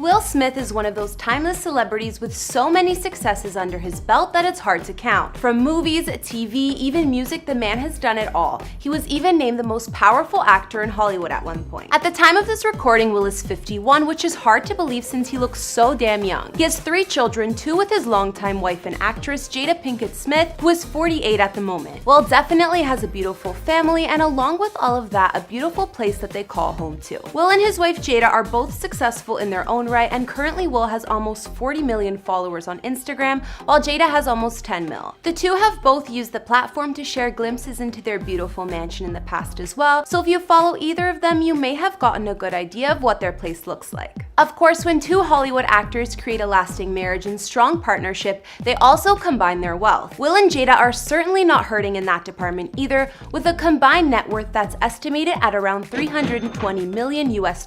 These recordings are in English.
Will Smith is one of those timeless celebrities with so many successes under his belt that it's hard to count. From movies, TV, even music, the man has done it all. He was even named the most powerful actor in Hollywood at one point. At the time of this recording, Will is 51, which is hard to believe since he looks so damn young. He has 3 children, 2 with his longtime wife and actress Jada Pinkett Smith, who is 48 at the moment. Will definitely has a beautiful family, and along with all of that, a beautiful place that they call home too. Will and his wife Jada are both successful in their own right, and currently Will has almost 40 million followers on Instagram, while Jada has almost 10 mil. The two have both used the platform to share glimpses into their beautiful mansion in the past as well, so if you follow either of them, you may have gotten a good idea of what their place looks like. Of course, when 2 Hollywood actors create a lasting marriage and strong partnership, they also combine their wealth. Will and Jada are certainly not hurting in that department either, with a combined net worth that's estimated at around $320 million US.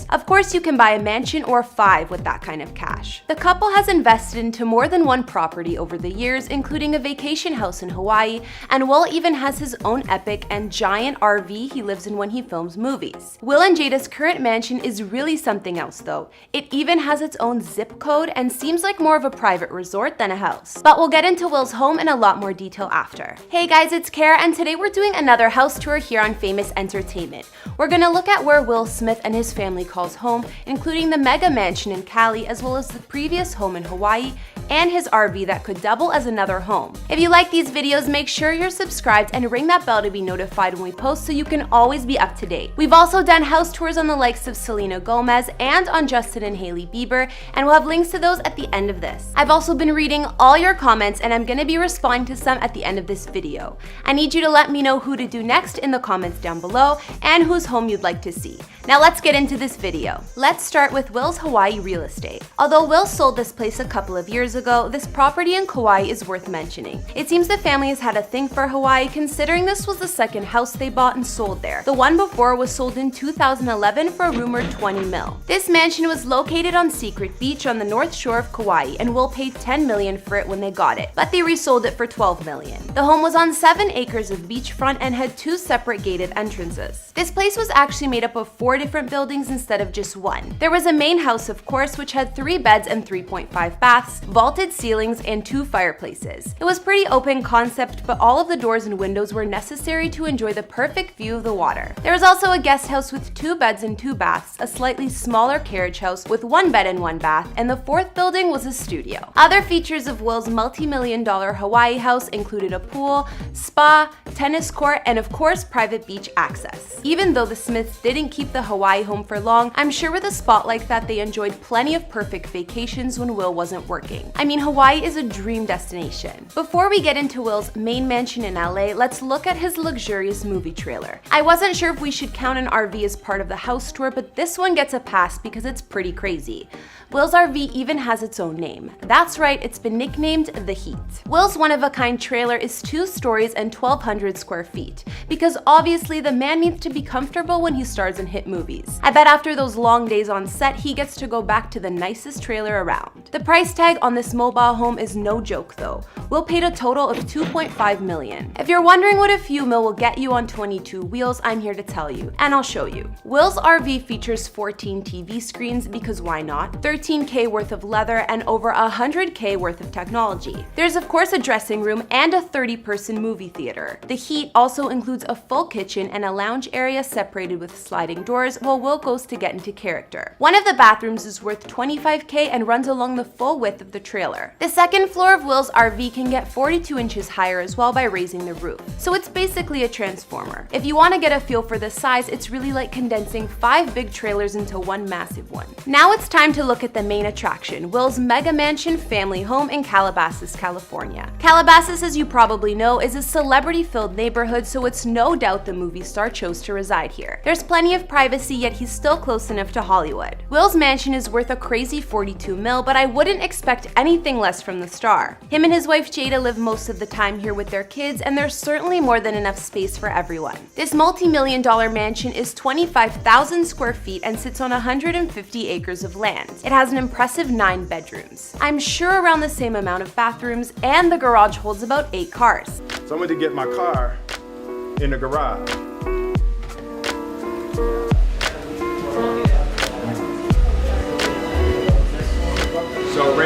Of course, you can buy a mansion or 5 with that kind of cash. The couple has invested into more than one property over the years, including a vacation house in Hawaii, and Will even has his own epic and giant RV he lives in when he films movies. Will and Jada's current mansion is really something else though. It even has its own zip code and seems like more of a private resort than a house. But we'll get into Will's home in a lot more detail after. Hey guys, it's Kara, and today we're doing another house tour here on Famous Entertainment. We're gonna look at where Will Smith and his family calls home, including the mega mansion in Cali, as well as the previous home in Hawaii, and his RV that could double as another home. If you like these videos, make sure you're subscribed and ring that bell to be notified when we post so you can always be up to date. We've also done house tours on the likes of Selena Gomez and on Justin and Hailey Bieber, and we'll have links to those at the end of this. I've also been reading all your comments, and I'm gonna be responding to some at the end of this video. I need you to let me know who to do next in the comments down below and whose home you'd like to see. Now let's get into this video. Let's start with Will's Hawaii real estate. Although Will sold this place a couple of years ago, this property in Kauai is worth mentioning. It seems the family has had a thing for Hawaii, considering this was the second house they bought and sold there. The one before was sold in 2011 for a rumored 20 mil. This mansion was located on Secret Beach on the north shore of Kauai, and Will paid $10 million for it when they got it, but they resold it for $12 million. The home was on 7 acres of beachfront and had 2 separate gated entrances. This place was actually made up of 4 different buildings instead of just 1. There was a main house, of course, which had 3 beds and 3.5 baths, vaulted ceilings, and 2 fireplaces. It was pretty open concept, but all of the doors and windows were necessary to enjoy the perfect view of the water. There was also a guest house with 2 beds and 2 baths, a slightly smaller carriage house with 1 bed and 1 bath, and the 4th building was a studio. Other features of Will's multi-million-dollar Hawaii house included a pool, spa, tennis court, and of course private beach access. Even though the Smiths didn't keep the Hawaii home for long, I'm sure with a spot like that they enjoyed plenty of perfect vacations when Will wasn't working. I mean, Hawaii is a dream destination. Before we get into Will's main mansion in LA, let's look at his luxurious movie trailer. I wasn't sure if we should count an RV as part of the house tour, but this one gets a pass because it's pretty crazy. Will's RV even has its own name. That's right, it's been nicknamed The Heat. Will's one-of-a-kind trailer is 2 stories and 1,200 square feet, because obviously the man needs to be comfortable when he stars in hit movies. I bet after those long days on set, he gets to go back to the nicest trailer around. The price tag on this mobile home is no joke though. Will paid a total of $2.5 million. If you're wondering what a few mil will get you on 22 wheels, I'm here to tell you, and I'll show you. Will's RV features 14 TV screens, because why not? 13K worth of leather and over 100K worth of technology. There's of course a dressing room and a 30-person movie theater. The Heat also includes a full kitchen and a lounge area separated with sliding doors while Will goes to get into character. One of the bathrooms is worth $25K and runs along the full width of the trailer. The second floor of Will's RV can get 42 inches higher as well by raising the roof. So it's basically a transformer. If you want to get a feel for the size, it's really like condensing 5 big trailers into one massive one. Now it's time to look at the main attraction, Will's mega mansion family home in Calabasas, California. Calabasas, as you probably know, is a celebrity-filled neighborhood, so it's no doubt the movie star chose to reside here. There's plenty of privacy, yet he's still close enough to Hollywood. Will's mansion is worth a crazy 42 mil, but I wouldn't expect anything less from the star. Him and his wife Jada live most of the time here with their kids, and there's certainly more than enough space for everyone. This multi-million-dollar mansion is 25,000 square feet and sits on 150 acres of land. It has an impressive 9 bedrooms. I'm sure around the same amount of bathrooms, and the garage holds about 8 cars. So I'm going to get my car in the garage.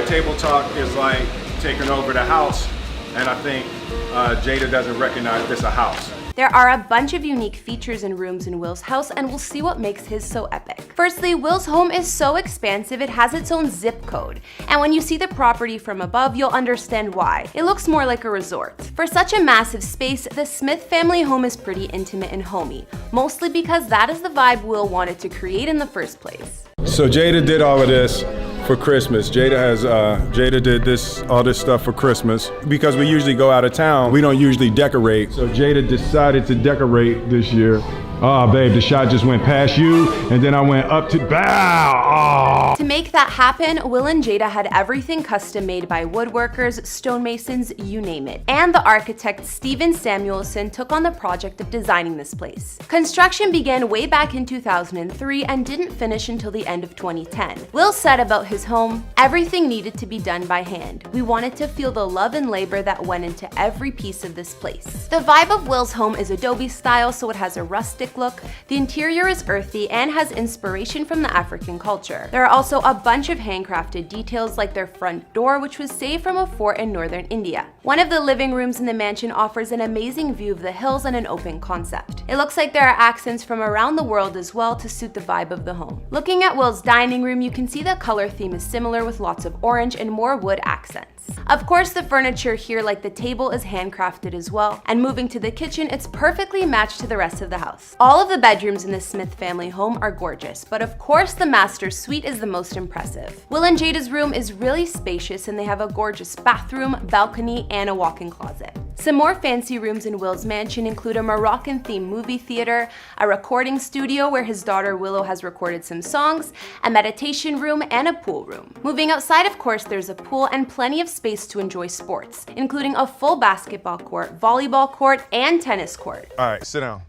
that table talk is like taking over the house, and I think Jada doesn't recognize this a house. There are a bunch of unique features and rooms in Will's house, and we'll see what makes his so epic. Firstly, Will's home is so expansive it has its own zip code, and when you see the property from above, you'll understand why. It looks more like a resort. For such a massive space, the Smith family home is pretty intimate and homey, mostly because that is the vibe Will wanted to create in the first place. So Jada did all of this for Christmas. Jada did all this stuff for Christmas. Because we usually go out of town, we don't usually decorate. So Jada decided to decorate this year. Oh, babe, the shot just went past you, and then I went up to bow. Oh. To make that happen, Will and Jada had everything custom made by woodworkers, stonemasons, you name it. And the architect Steven Samuelson took on the project of designing this place. Construction began way back in 2003 and didn't finish until the end of 2010. Will said about his home, everything needed to be done by hand. We wanted to feel the love and labor that went into every piece of this place. The vibe of Will's home is Adobe style, so it has a rustic look. The interior is earthy and has inspiration from the African culture. There are also a bunch of handcrafted details like their front door, which was saved from a fort in northern India. One of the living rooms in the mansion offers an amazing view of the hills and an open concept. It looks like there are accents from around the world as well to suit the vibe of the home. Looking at Will's dining room, you can see the color theme is similar with lots of orange and more wood accents. Of course, the furniture here, like the table, is handcrafted as well, and moving to the kitchen, it's perfectly matched to the rest of the house. All of the bedrooms in the Smith family home are gorgeous, but of course the master suite is the most impressive. Will and Jada's room is really spacious, and they have a gorgeous bathroom, balcony, and a walk-in closet. Some more fancy rooms in Will's mansion include a Moroccan-themed movie theater, a recording studio where his daughter Willow has recorded some songs, a meditation room, and a pool room. Moving outside, of course, there's a pool and plenty of space to enjoy sports, including a full basketball court, volleyball court, and tennis court. All right, sit down.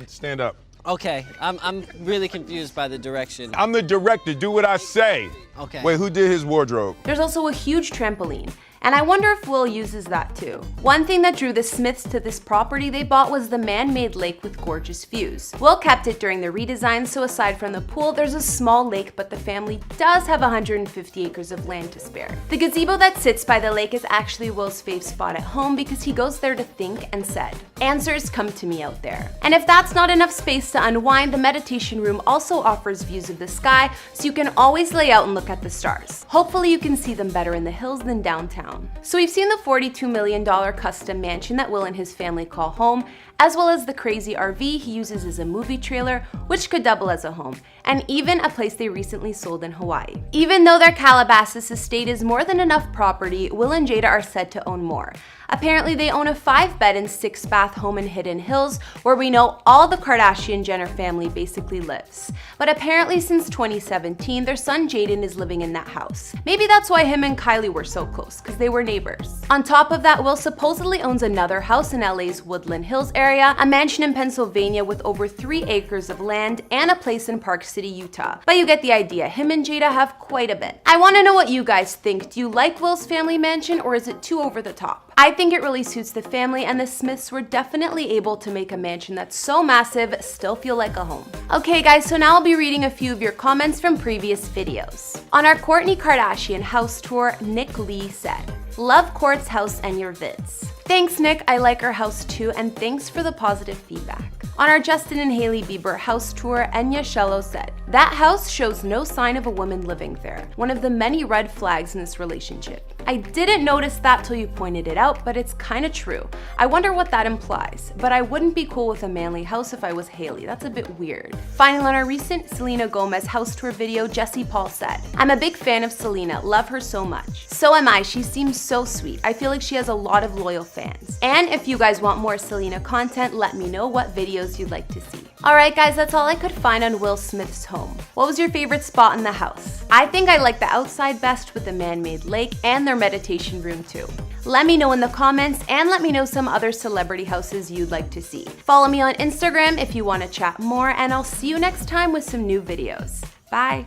Stand up. Okay, I'm really confused by the direction. I'm the director, do what I say. Okay. Wait, who did his wardrobe? There's also a huge trampoline, and I wonder if Will uses that too. One thing that drew the Smiths to this property they bought was the man-made lake with gorgeous views. Will kept it during the redesign, so aside from the pool, there's a small lake, but the family does have 150 acres of land to spare. The gazebo that sits by the lake is actually Will's fave spot at home because he goes there to think and said, "Answers come to me out there." And if that's not enough space to unwind, the meditation room also offers views of the sky, so you can always lay out and look at the stars. Hopefully you can see them better in the hills than downtown. So we've seen the $42 million custom mansion that Will and his family call home, as well as the crazy RV he uses as a movie trailer, which could double as a home, and even a place they recently sold in Hawaii. Even though their Calabasas estate is more than enough property, Will and Jada are said to own more. Apparently they own a 5-bed and 6-bath home in Hidden Hills, where we know all the Kardashian-Jenner family basically lives. But apparently since 2017, their son Jaden is living in that house. Maybe that's why him and Kylie were so close, because they were neighbors. On top of that, Will supposedly owns another house in LA's Woodland Hills area, a mansion in Pennsylvania with over 3 acres of land, and a place in Park City, Utah. But you get the idea, him and Jada have quite a bit. I want to know what you guys think. Do you like Will's family mansion, or is it too over the top? I think it really suits the family, and the Smiths were definitely able to make a mansion that's so massive still feel like a home. Okay guys, so now I'll be reading a few of your comments from previous videos. On our Kourtney Kardashian house tour, Nick Lee said, "Love Kourt's house and your vids." Thanks Nick, I like her house too, and thanks for the positive feedback. On our Justin and Hailey Bieber house tour, Enya Shello said, "That house shows no sign of a woman living there. One of the many red flags in this relationship. I didn't notice that till you pointed it out, but it's kinda true. I wonder what that implies, but I wouldn't be cool with a manly house if I was Hailey. That's a bit weird." Finally, on our recent Selena Gomez house tour video, Jesse Paul said, "I'm a big fan of Selena, love her so much." So am I, she seems so sweet. I feel like she has a lot of loyal fans. And if you guys want more Selena content, let me know what videos you'd like to see. Alright guys, that's all I could find on Will Smith's home. What was your favorite spot in the house? I think I like the outside best with the man-made lake and their meditation room too. Let me know in the comments, and let me know some other celebrity houses you'd like to see. Follow me on Instagram if you want to chat more, and I'll see you next time with some new videos. Bye!